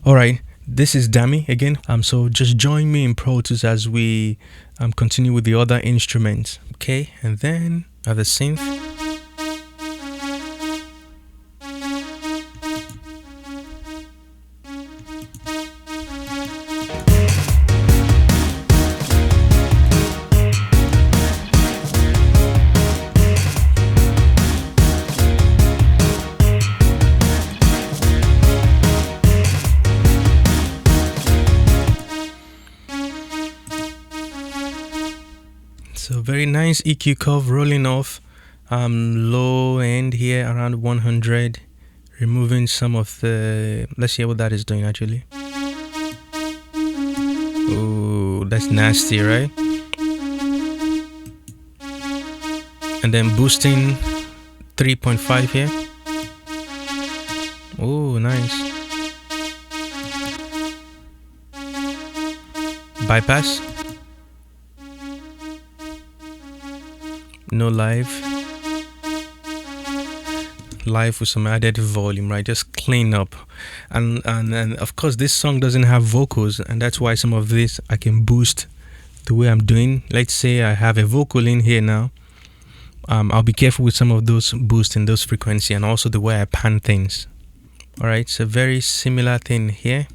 Alright, this is Dami again. So just join me in Pro Tools as we continue with the other instruments. Okay, and then I have the synth. So very nice EQ curve rolling off, low end here around 100, removing some of the, let's see what that is doing actually. Oh, that's nasty, right? And then boosting 3.5 here. Oh, nice. Bypass. No live with some added volume, right? Just clean up, and of course this song doesn't have vocals, and that's why some of this I can boost the way I'm doing. Let's say I have a vocal in here now. I'll be careful with some of those boosts and those frequency, and also the way I pan things. All right, it's a very similar thing here.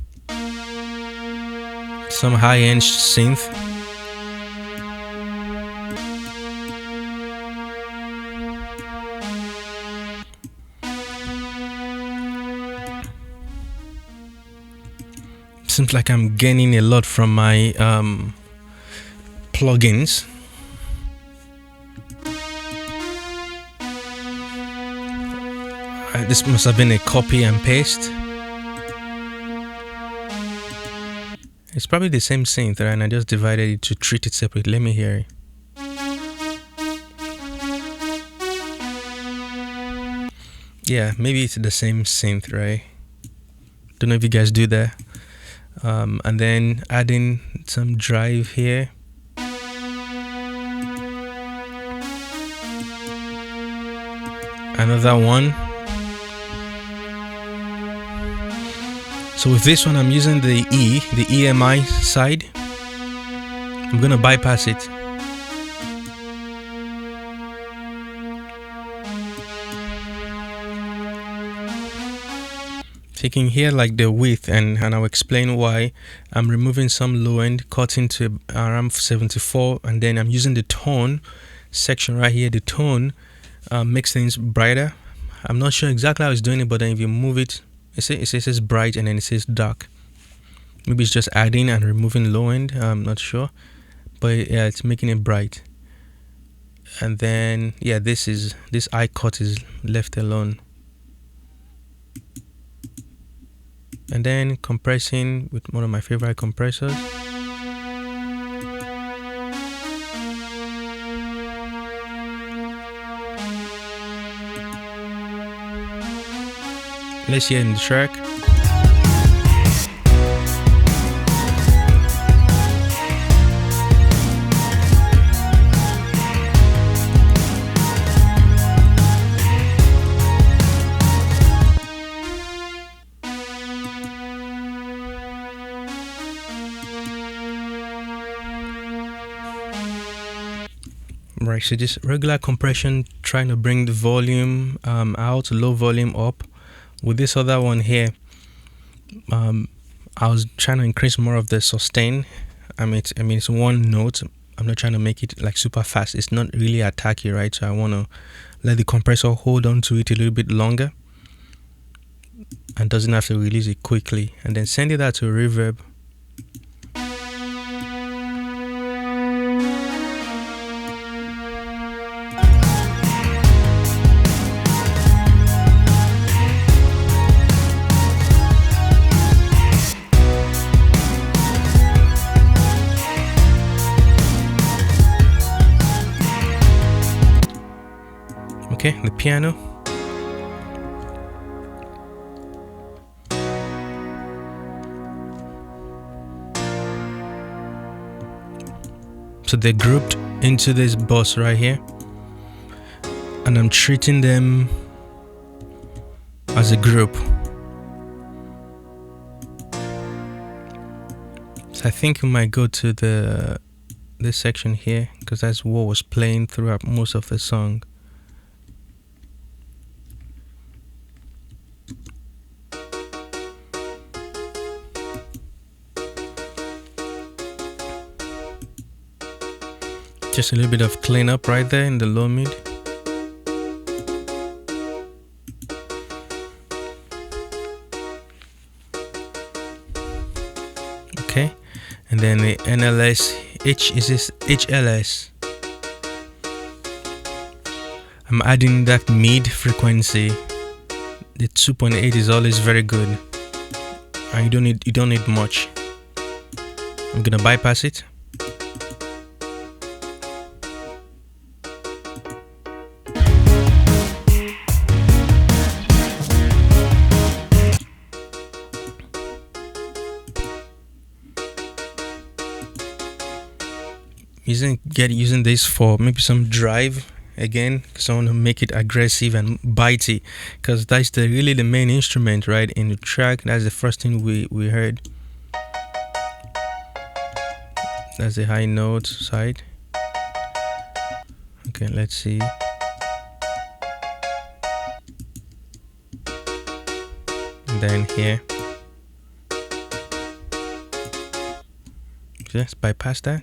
Some high-end synth. Seems like I'm gaining a lot from my plugins. This must have been a copy and paste. It's probably the same synth, right? And I just divided it to treat it separately. Let me hear it. Yeah, maybe it's the same synth, right? Don't know if you guys do that. And then adding some drive here. Another one. So with this one, I'm using the EMI side. I'm gonna bypass it. Taking here like the width, and I'll explain why. I'm removing some low end, cutting to around 74, and then I'm using the tone section right here. The tone makes things brighter. I'm not sure exactly how it's doing it, but then if you move it, it says bright and then it says dark. Maybe it's just adding and removing low end. I'm not sure, but yeah, it's making it bright. And then yeah, this eye cut is left alone. And then compressing with one of my favorite compressors. Let's hear in the track. Right, so just regular compression, trying to bring the volume out, low volume up. With this other one here, I was trying to increase more of the sustain. I mean it's one note. I'm not trying to make it like super fast. It's not really attacky, right? So I want to let the compressor hold on to it a little bit longer, and doesn't have to release it quickly. And then send it out to reverb. Okay, the piano. So they're grouped into this bus right here, and I'm treating them as a group. So I think we might go to this section here, because that's what was playing throughout most of the song. Just a little bit of cleanup right there in the low mid. Okay, and then the NLS HLS. I'm adding that mid frequency. The 2.8 is always very good, and you don't need much. I'm gonna bypass it. Using this for maybe some drive again, because I want to make it aggressive and bitey, because that's really the main instrument, right, in the track. That's the first thing we heard. That's the high note side. Okay, let's see. And then here, just bypass that.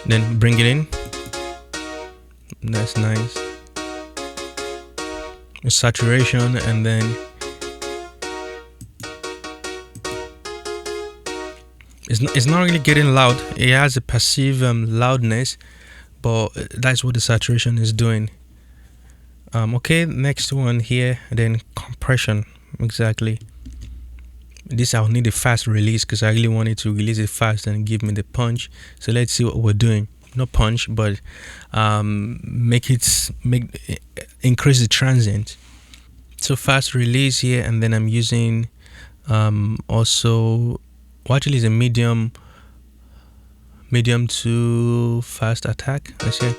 Then bring it in. That's nice. The saturation, and then it's not really getting loud. It has a passive loudness, but that's what the saturation is doing. Okay, next one here, then compression. Exactly. This I'll need a fast release, because I really wanted to release it fast and give me the punch. So let's see what we're doing. Not punch, but increase the transient. So fast release here, and then I'm using also actually is a medium to fast attack. Let's see.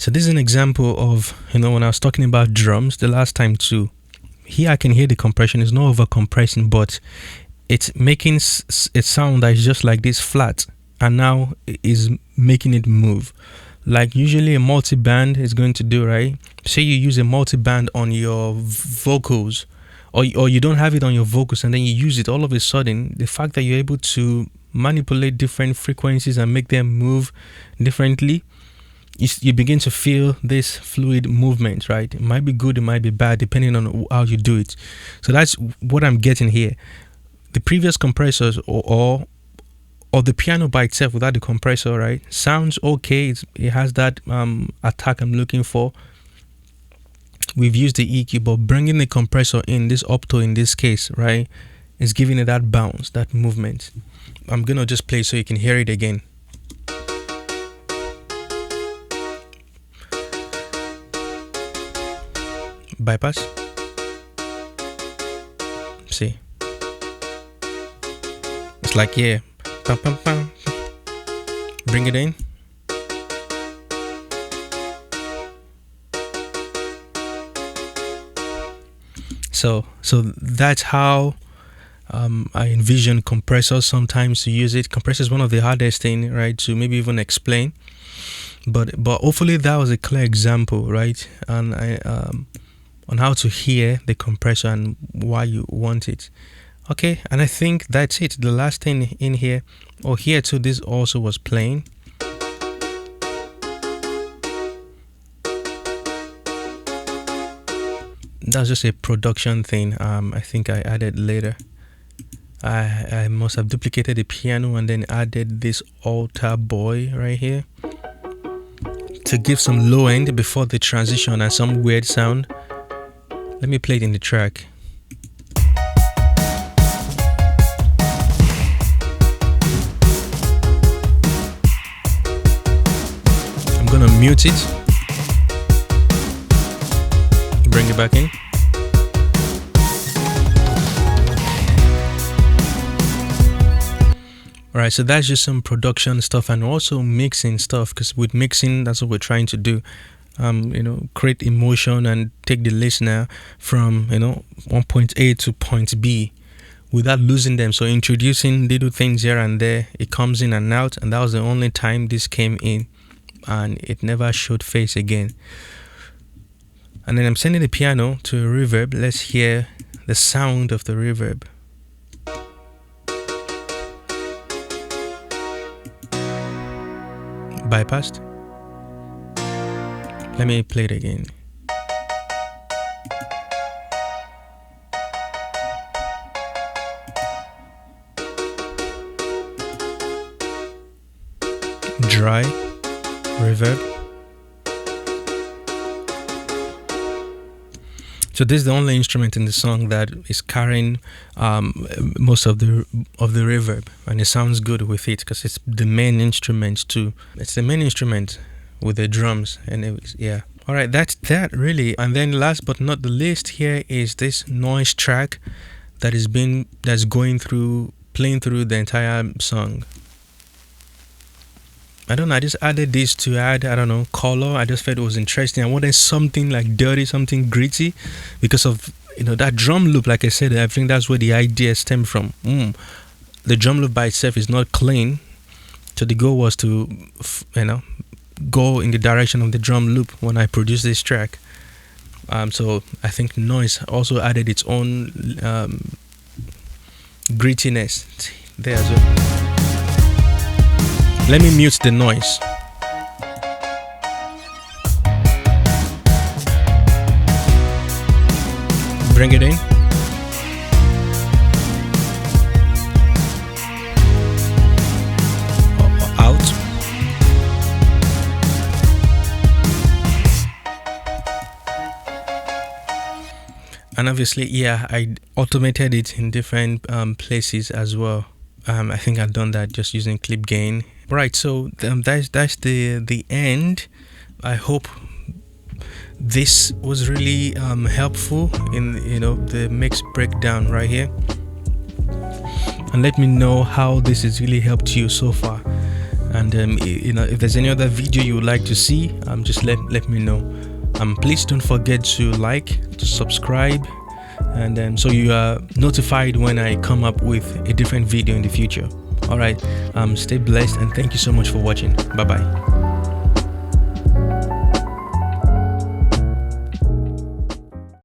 So this is an example of, when I was talking about drums the last time too. Here I can hear the compression. It's not over compressing, but it's making a sound that is just like this flat, and now is making it move. Like usually a multi-band is going to do, right? Say you use a multi-band on your vocals, or you don't have it on your vocals, and then you use it. All of a sudden, the fact that you're able to manipulate different frequencies and make them move differently, you begin to feel this fluid movement, right? It might be good, it might be bad, depending on how you do it. So that's what I'm getting here. The previous compressors or the piano by itself without the compressor, right, sounds okay. It has that attack I'm looking for. We've used the EQ, but bringing the compressor in, this opto in this case, right, is giving it that bounce, that movement. I'm gonna just play so you can hear it again. Bypass. See, it's like, yeah, pam, pam, pam. Bring it in. So that's how I envision compressors sometimes to use it. Compressor is one of the hardest thing, right, to maybe even explain, but hopefully that was a clear example, right, and on how to hear the compressor and why you want it. Okay, and I think that's it. The last thing in here, here too, this also was playing. That's just a production thing. I think I added later. I must have duplicated the piano and then added this altar boy right here to give some low end before the transition and some weird sound. Let me play it in the track. I'm gonna mute it, bring it back in. All right, so that's just some production stuff and also mixing stuff, because with mixing, that's what we're trying to do. Create emotion and take the listener from, one point A to point B without losing them. So introducing little things here and there, it comes in and out, and that was the only time this came in, and it never showed face again. And then I'm sending the piano to a reverb. Let's hear the sound of the reverb. Bypassed. Let me play it again. Dry reverb. So this is the only instrument in the song that is carrying most of the reverb, and it sounds good with it because it's the main instrument too. It's the main instrument with the drums, and yeah. All right, that's that really. And then last but not the least, here is this noise track that's playing through the entire song. I don't know, I just added this to add, color. I just felt it was interesting. I wanted something like dirty, something gritty, because of, that drum loop. Like I said, I think that's where the idea stemmed from. The drum loop by itself is not clean. So the goal was to, go in the direction of the drum loop when I produced this track. So I think noise also added its own grittiness there as well. Let me mute the noise. Bring it in. Out. And obviously, yeah, I automated it in different places as well. I think I've done that just using clip gain. Right, so that's the end. I hope this was really helpful in the mix breakdown right here, and let me know how this has really helped you so far. And if there's any other video you would like to see, just let me know. Please don't forget to to subscribe, and so you are notified when I come up with a different video in the future. All right, stay blessed, and thank you so much for watching. Bye bye.